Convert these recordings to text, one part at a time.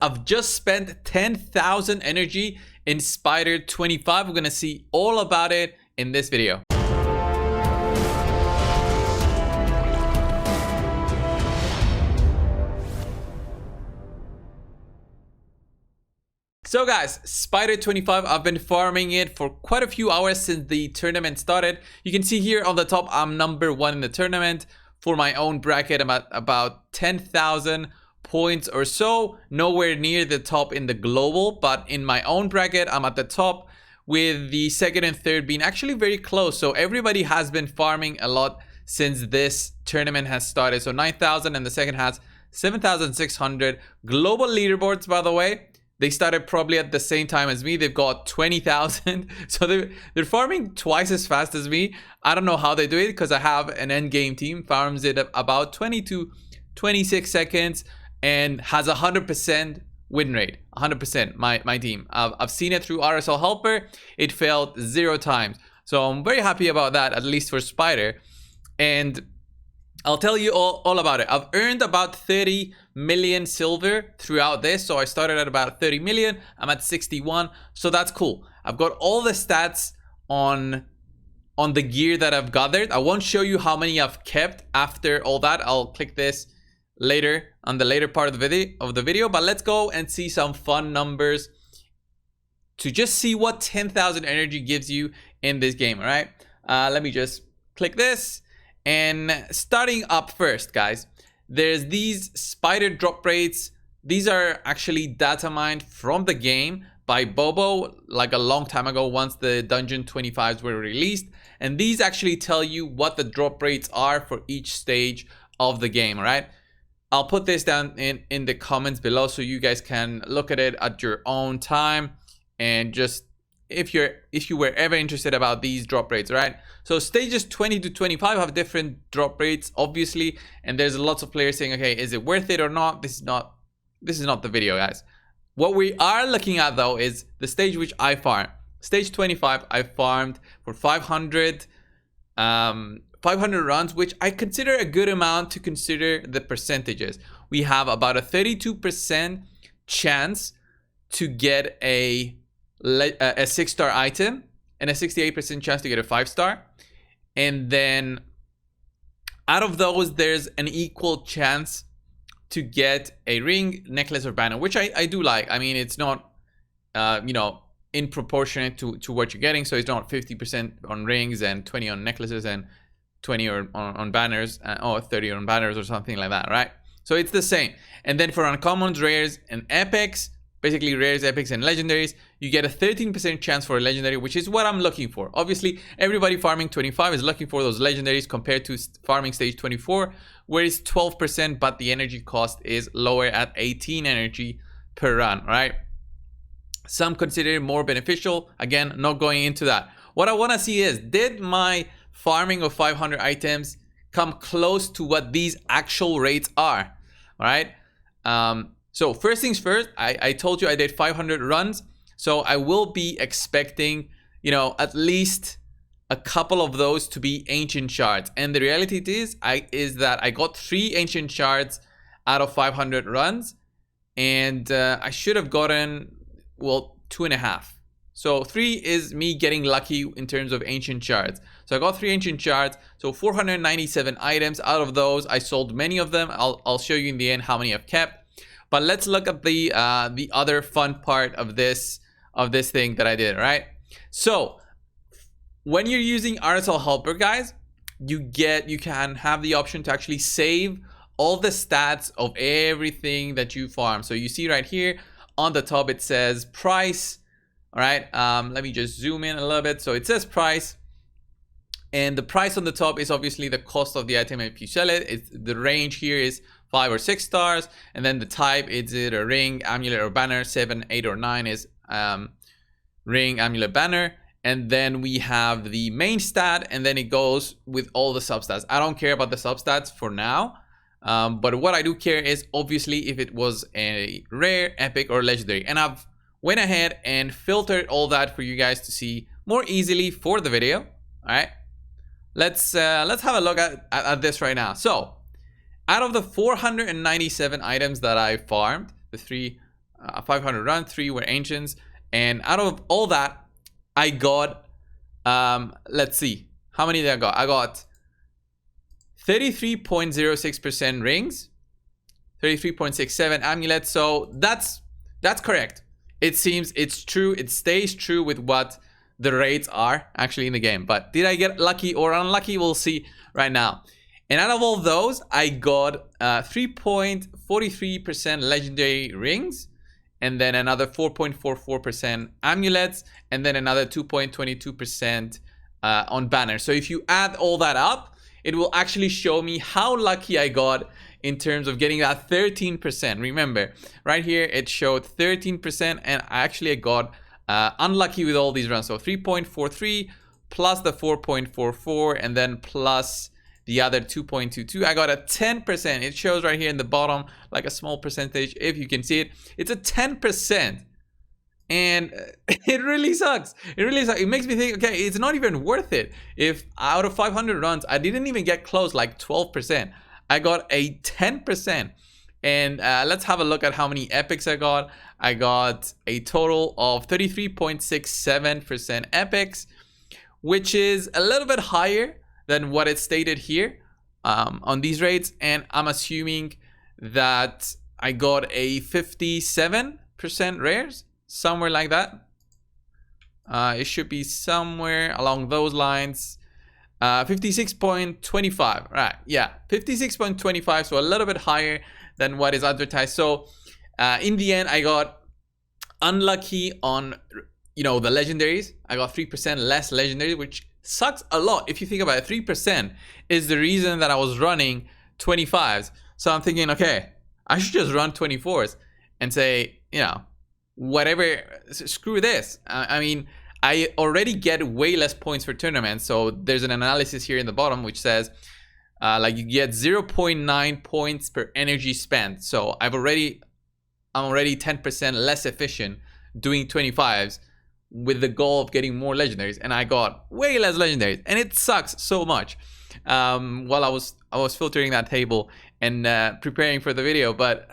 I've just spent 10,000 energy in Spider 25. We're gonna see all about it in this video. So guys, Spider 25, I've been farming it for quite a few hours since the tournament started. You can see here on the top, I'm number 1 in the tournament. For my own bracket, I'm at about 10,000 points or so. Nowhere near the top in the global, but in my own bracket, I'm at the top, with the second and third being actually very close. So everybody has been farming a lot since this tournament has started. So 9,000 and the second has 7,600. Global leaderboards, by the way, they started probably at the same time as me. They've got 20,000. So they're farming twice as fast as me. I don't know how they do it because I have an end game team. Farms it about 20 to 26 seconds and has 100% win rate. 100%, my team. I've seen it through RSL Helper. It failed 0 times. So I'm very happy about that, at least for Spider. And I'll tell you all about it. I've earned about 30 million silver throughout this. So I started at about 30 million. I'm at 61. So that's cool. I've got all the stats on the gear that I've gathered. I won't show you how many I've kept after all that. I'll click this later on the later part of the video. But let's go and see some fun numbers to just see what 10,000 energy gives you in this game. All right. Let me just click this. And starting up first, guys, there's these Spider drop rates. These are actually data mined from the game by Bobo like a long time ago, once the Dungeon 25s were released. And these actually tell you what the drop rates are for each stage of the game, all right? I'll put this down in the comments below so you guys can look at it at your own time, and just if you were ever interested about these drop rates, right? So stages 20 to 25 have different drop rates, obviously, and there's lots of players saying, okay, is it worth it or not? This is not the video, guys. What we are looking at though is the stage which I farmed. Stage 25, I farmed for 500 runs, which I consider a good amount to consider the percentages. We have about a 32% chance to get a 6-star item and a 68% chance to get a 5-star. And then out of those, there's an equal chance to get a ring, necklace, or banner, which I do like. I mean, it's not, you know, in proportionate to what you're getting. So it's not 50% on rings and 20 on necklaces and 20 on banners, or 30 on banners or something like that, right? So it's the same. And then for uncommons, rares, and epics, basically rares, epics, and legendaries, you get a 13% chance for a legendary, which is what I'm looking for. Obviously, everybody farming 25 is looking for those legendaries compared to farming stage 24, where it's 12%, but the energy cost is lower at 18 energy per run, right? Some consider it more beneficial. Again, not going into that. What I want to see is, did my farming of 500 items come close to what these actual rates are? All right. So first things first, I told you I did 500 runs. So I will be expecting, you know, at least a couple of those to be ancient shards. And the reality is that I got 3 ancient shards out of 500 runs. And I should have gotten, well, 2.5. So 3 is me getting lucky in terms of ancient shards. So I got 3 ancient shards. So 497 items. Out of those, I sold many of them. I'll show you in the end how many I've kept. But let's look at the other fun part of this thing that I did, right? So when you're using RSL Helper, guys, you can have the option to actually save all the stats of everything that you farm. So you see right here on the top, it says price. All right, let me just zoom in a little bit. So it says price, and the price on the top is obviously the cost of the item if you sell it. The range here is 5 or 6 stars, and then the type, is it a ring, amulet, or banner? 7, 8, or 9 is ring, amulet, banner. And then we have the main stat, and then it goes with all the substats. I don't care about the substats for now, but what I do care is obviously if it was a rare, epic, or legendary. And I've went ahead and filtered all that for you guys to see more easily for the video. All right, let's have a look at this right now. So out of the 497 items that I farmed, the 3 500 runs, 3 were ancients, and out of all that, I got, let's see, how many did I got? I got 33.06% rings, 33.67 amulets. So that's correct. It seems it's true. It stays true with what the rates are actually in the game. But did I get lucky or unlucky? We'll see right now. And out of all those, I got 3.43% legendary rings, and then another 4.44% amulets, and then another 2.22% on banners. So if you add all that up, it will actually show me how lucky I got in terms of getting that 13%. Remember, right here it showed 13%, and I got unlucky with all these runs. So 3.43 plus the 4.44, and then plus the other 2.22. I got a 10%. It shows right here in the bottom, like a small percentage. If you can see it, it's a 10%. And it really sucks. It really sucks. It makes me think, okay, it's not even worth it. If out of 500 runs, I didn't even get close, like 12%. I got a 10%. And let's have a look at how many epics I got. I got a total of 33.67% epics, which is a little bit higher than what it stated here on these rates. And I'm assuming that I got a 57% rares, somewhere like that. It should be somewhere along those lines. 56.25, right? Yeah, 56.25, so a little bit higher than what is advertised. So in the end, I got unlucky on, the legendaries. I got 3% less legendaries, which sucks a lot. If you think about it, 3% is the reason that I was running 25s. So I'm thinking, okay, I should just run 24s and say, whatever, screw this. I mean, I already get way less points for tournaments. So there's an analysis here in the bottom which says you get 0.9 points per energy spent. So I'm already 10% less efficient doing 25s with the goal of getting more legendaries, and I got way less legendaries, and it sucks so much. While I was filtering that table and preparing for the video, but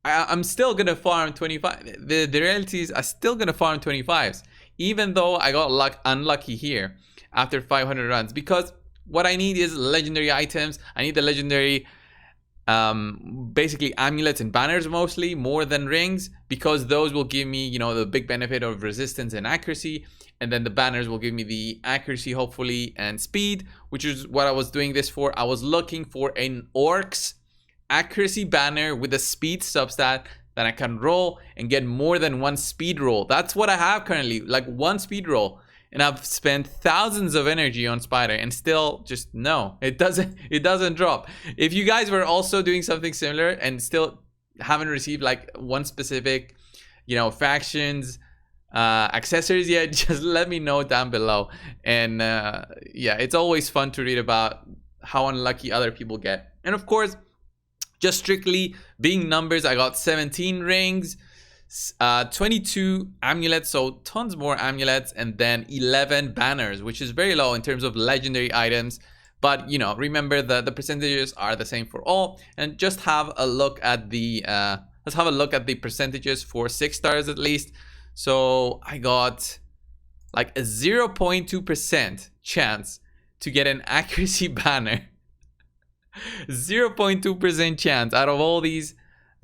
I'm still gonna farm 25. The reality is I'm still gonna farm 25s, even though I got unlucky here after 500 runs, because what I need is legendary items. I need the legendary basically amulets and banners mostly, more than rings, because those will give me the big benefit of resistance and accuracy, and then the banners will give me the accuracy hopefully and speed, which is what I was doing this for. I was looking for an orcs accuracy banner with a speed substat that I can roll and get more than one speed roll. That's what I have currently, like one speed roll, and I've spent thousands of energy on Spider, and still just no, it doesn't drop. If you guys were also doing something similar and still haven't received like one specific factions accessories yet, just let me know down below. And yeah, it's always fun to read about how unlucky other people get. And of course, just strictly being numbers, I got 17 rings, 22 amulets, so tons more amulets, and then 11 banners, which is very low in terms of legendary items. But remember the percentages are the same for all. And just have a look at the let's have a look at the percentages for 6 stars at least. So I got like a 0.2% chance to get an accuracy banner. 0.2% chance out of all these.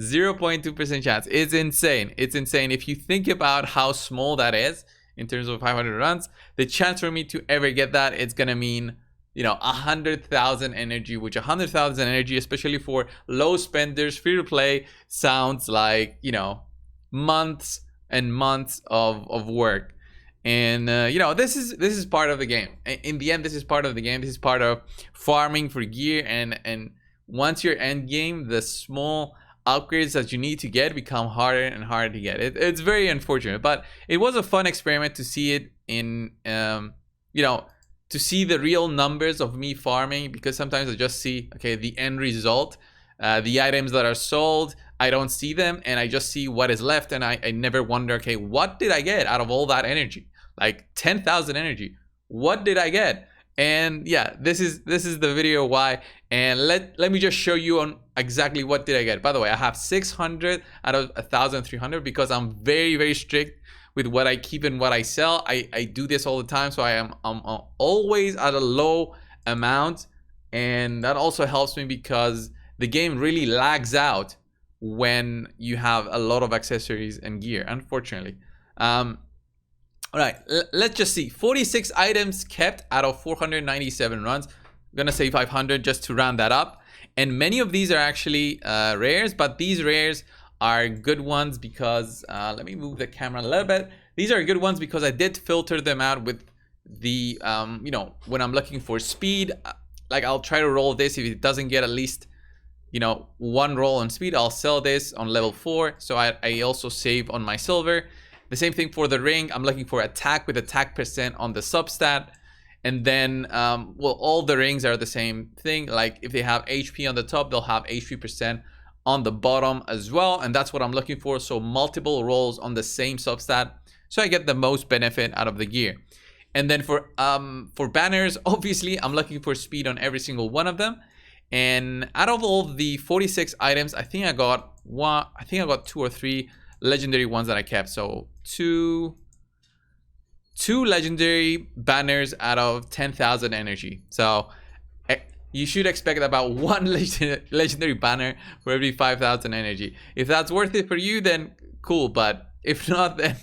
0.2% chance. It's insane. It's insane. If you think about how small that is in terms of 500 runs, the chance for me to ever get that, it's gonna mean 100,000 energy, which 100,000 energy, especially for low spenders, free to play, sounds like months and months of work. And this is part of the game. In the end, this is part of the game. This is part of farming for gear, and once you're end game, the small upgrades that you need to get become harder and harder to get. It's very unfortunate, but it was a fun experiment to see it in to see the real numbers of me farming, because sometimes I just see, okay, the end result, the items that are sold, I don't see them, and I just see what is left, and I never wonder, okay, what did I get out of all that energy? Like 10,000 energy, what did I get? And yeah, this is the video why. And let me just show you on exactly what did I get. By the way, I have 600 out of 1,300 because I'm very strict with what I keep and what I sell. I do this all the time, so I'm always at a low amount, and that also helps me because the game really lags out when you have a lot of accessories and gear, unfortunately. All right, let's just see. 46 items kept out of 497 runs. I'm gonna say 500 just to round that up. And many of these are actually rares, but these rares are good ones because, let me move the camera a little bit. These are good ones because I did filter them out with the, you know, when I'm looking for speed, like I'll try to roll this. If it doesn't get at least, you know, one roll on speed, I'll sell this on level 4. So I also save on my silver. The same thing for the ring. I'm looking for attack with attack percent on the substat. And then, well, all the rings are the same thing. Like if they have HP on the top, they'll have HP percent on the bottom as well. And that's what I'm looking for. So multiple rolls on the same substat, so I get the most benefit out of the gear. And then for banners, obviously, I'm looking for speed on every single one of them. And out of all the 46 items, I think I got 2 or 3 legendary ones that I kept. So two legendary banners out of 10,000 energy. So you should expect about 1 legendary banner for every 5,000 energy. If that's worth it for you, then cool. But if not, then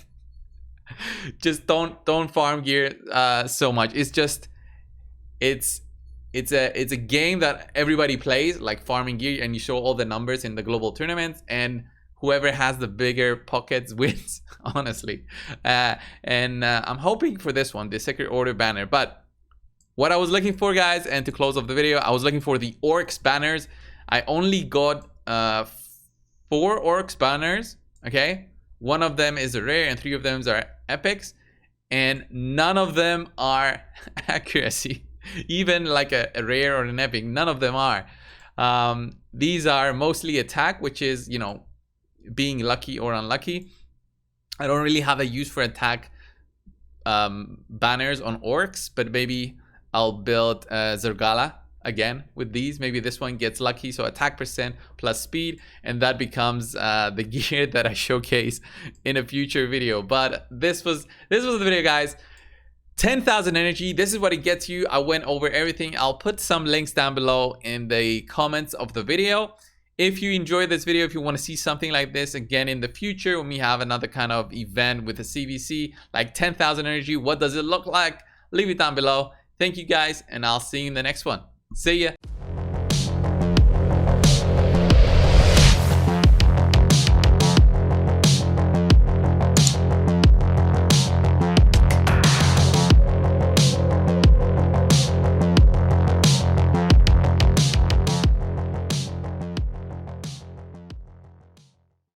just don't farm gear so much. It's just it's a game that everybody plays, like farming gear, and you show all the numbers in the global tournaments, and whoever has the bigger pockets wins, honestly. I'm hoping for this one, the Secret Order banner. But what I was looking for, guys, and to close off the video, I was looking for the Orcs banners. I only got 4 Orcs banners, okay? 1 of them is a rare and 3 of them are epics. And none of them are accuracy. Even like a rare or an epic, none of them are. These are mostly attack, which is, you know, being lucky or unlucky. I don't really have a use for attack banners on orcs, but maybe I'll build Zergala again with these. Maybe this one gets lucky, so attack percent plus speed, and that becomes the gear that I showcase in a future video. But this was the video, guys. 10,000 energy, this is what it gets you. I went over everything. I'll put some links down below in the comments of the video. If you enjoyed this video, if you want to see something like this again in the future, when we have another kind of event with a CVC, like 10,000 energy, what does it look like? Leave it down below. Thank you, guys, and I'll see you in the next one. See ya.